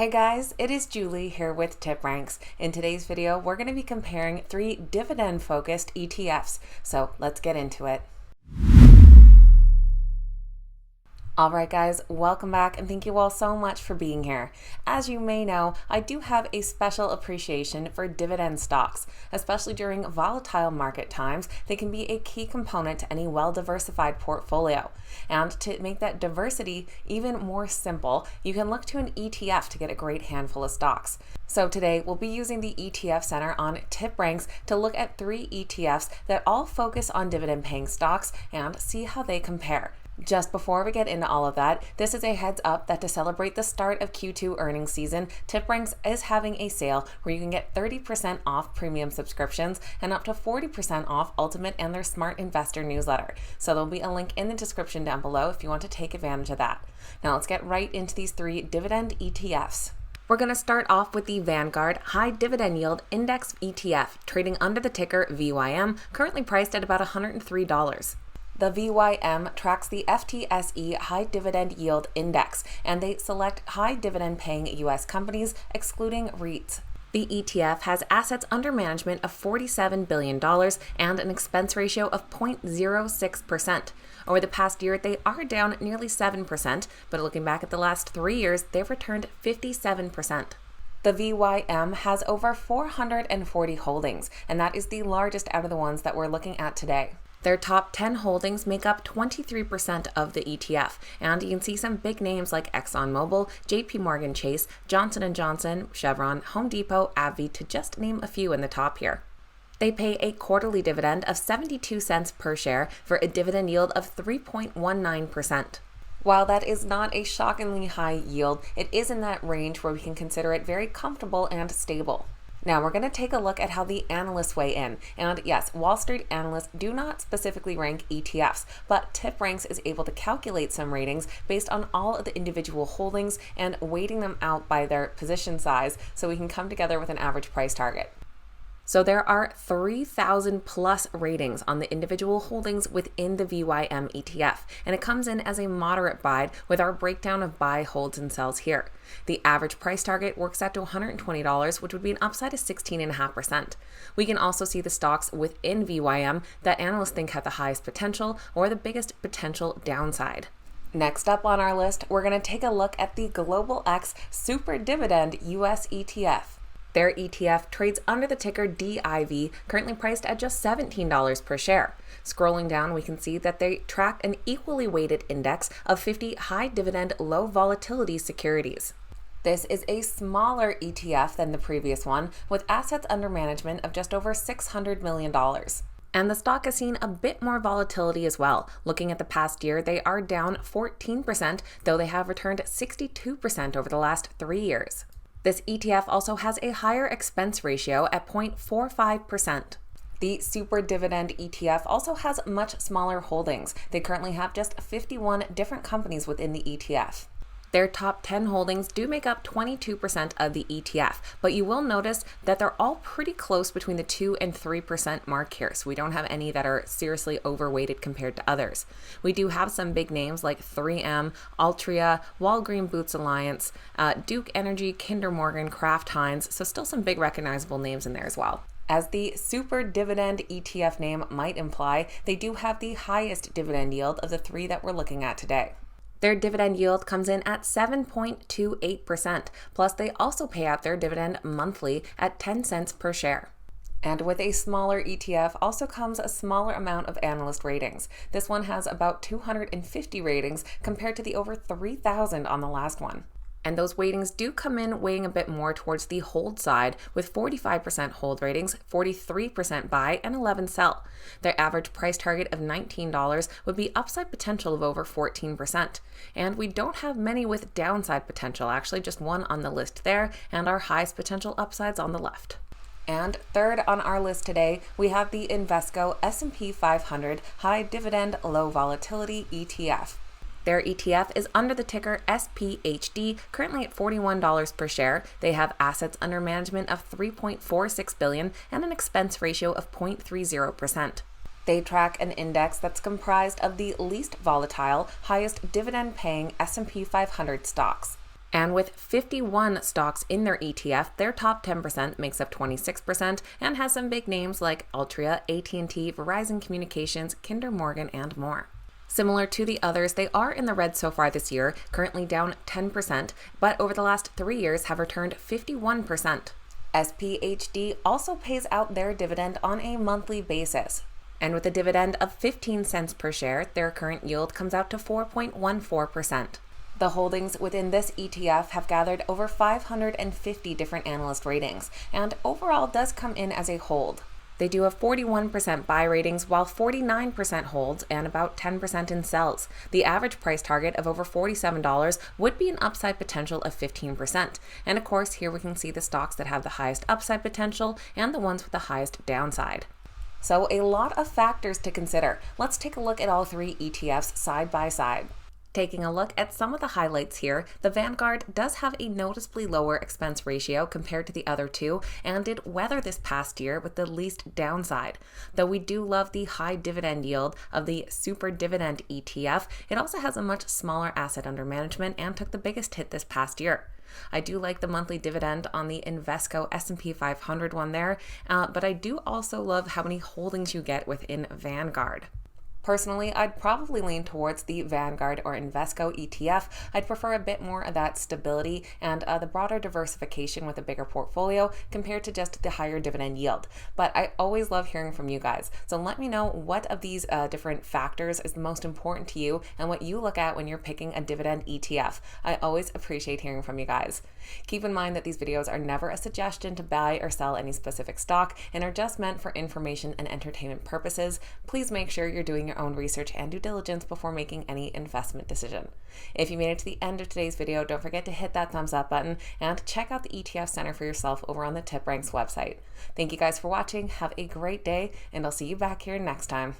Hey guys, it is Julie here with TipRanks. In today's video, we're going to be comparing 3 dividend-focused ETFs, so let's get into it. Alright guys, welcome back and thank you all so much for being here. As you may know, I do have a special appreciation for dividend stocks, especially during volatile market times. They can be a key component to any well-diversified portfolio. And to make that diversity even more simple, you can look to an ETF to get a great handful of stocks. So today we'll be using the ETF Center on TipRanks to look at 3 ETFs that all focus on dividend-paying stocks and see how they compare. Just before we get into all of that, this is a heads up that to celebrate the start of Q2 earnings season, TipRanks is having a sale where you can get 30% off premium subscriptions and up to 40% off Ultimate and their Smart Investor newsletter. So there'll be a link in the description down below if you want to take advantage of that. Now let's get right into these 3 dividend ETFs. We're going to start off with the Vanguard High Dividend Yield Index ETF, trading under the ticker VYM, currently priced at about $103. The VYM tracks the FTSE High Dividend Yield Index, and they select high dividend-paying U.S. companies, excluding REITs. The ETF has assets under management of $47 billion and an expense ratio of 0.06%. Over the past year, they are down nearly 7%, but looking back at the last 3 years, they've returned 57%. The VYM has over 440 holdings, and that is the largest out of the ones that we're looking at today. Their top 10 holdings make up 23% of the ETF, and you can see some big names like ExxonMobil, JPMorgan Chase, Johnson & Johnson, Chevron, Home Depot, AbbVie, to just name a few in the top here. They pay a quarterly dividend of 72 cents per share for a dividend yield of 3.19%. While that is not a shockingly high yield, it is in that range where we can consider it very comfortable and stable. Now we're going to take a look at how the analysts weigh in. And yes, Wall Street analysts do not specifically rank ETFs, but TipRanks is able to calculate some ratings based on all of the individual holdings and weighting them out by their position size so we can come together with an average price target. So there are 3,000 plus ratings on the individual holdings within the VYM ETF, and it comes in as a moderate buy with our breakdown of buy, holds, and sells here. The average price target works out to $120, which would be an upside of 16.5%. We can also see the stocks within VYM that analysts think have the highest potential or the biggest potential downside. Next up on our list, we're going to take a look at the Global X Super Dividend US ETF. Their ETF trades under the ticker DIV, currently priced at just $17 per share. Scrolling down, we can see that they track an equally weighted index of 50 high dividend, low volatility securities. This is a smaller ETF than the previous one, with assets under management of just over $600 million. And the stock has seen a bit more volatility as well. Looking at the past year, they are down 14%, though they have returned 62% over the last 3 years. This ETF also has a higher expense ratio at 0.45%. The Super Dividend ETF also has much smaller holdings. They currently have just 51 different companies within the ETF. Their top 10 holdings do make up 22% of the ETF, but you will notice that they're all pretty close between the 2 and 3% mark here, so we don't have any that are seriously overweighted compared to others. We do have some big names like 3M, Altria, Walgreen Boots Alliance, Duke Energy, Kinder Morgan, Kraft Heinz, so still some big recognizable names in there as well. As the Super Dividend ETF name might imply, they do have the highest dividend yield of the 3 that we're looking at today. Their dividend yield comes in at 7.28%, plus they also pay out their dividend monthly at 10 cents per share. And with a smaller ETF also comes a smaller amount of analyst ratings. This one has about 250 ratings compared to the over 3,000 on the last one. And those weightings do come in weighing a bit more towards the hold side, with 45% hold ratings, 43% buy, and 11 sell. Their average price target of $19 would be upside potential of over 14%. And we don't have many with downside potential, actually just one on the list there, and our highest potential upsides on the left. And third on our list today, we have the Invesco S&P 500 High Dividend Low Volatility ETF. Their ETF is under the ticker SPHD, currently at $41 per share. They have assets under management of $3.46 billion and an expense ratio of 0.30%. They track an index that's comprised of the least volatile, highest dividend-paying S&P 500 stocks. And with 51 stocks in their ETF, their top 10% makes up 26% and has some big names like Altria, AT&T, Verizon Communications, Kinder Morgan, and more. Similar to the others, they are in the red so far this year, currently down 10%, but over the last 3 years have returned 51%. SPHD also pays out their dividend on a monthly basis. And with a dividend of 15 cents per share, their current yield comes out to 4.14%. The holdings within this ETF have gathered over 550 different analyst ratings, and overall does come in as a hold. They do have 41% buy ratings, while 49% holds and about 10% in sells. The average price target of over $47 would be an upside potential of 15%. And of course, here we can see the stocks that have the highest upside potential and the ones with the highest downside. So a lot of factors to consider. Let's take a look at all three ETFs side by side. Taking a look at some of the highlights here, the Vanguard does have a noticeably lower expense ratio compared to the other two and did weather this past year with the least downside. Though we do love the high dividend yield of the Super Dividend ETF, it also has a much smaller asset under management and took the biggest hit this past year. I do like the monthly dividend on the Invesco S&P 500 one there, but I do also love how many holdings you get within Vanguard. Personally, I'd probably lean towards the Vanguard or Invesco ETF. I'd prefer a bit more of that stability and the broader diversification with a bigger portfolio compared to just the higher dividend yield. But I always love hearing from you guys. So let me know what of these different factors is the most important to you and what you look at when you're picking a dividend ETF. I always appreciate hearing from you guys. Keep in mind that these videos are never a suggestion to buy or sell any specific stock and are just meant for information and entertainment purposes. Please make sure you're doing your own research and due diligence before making any investment decision. If you made it to the end of today's video, don't forget to hit that thumbs up button and check out the ETF Center for yourself over on the TipRanks website. Thank you guys for watching. Have a great day, and I'll see you back here next time.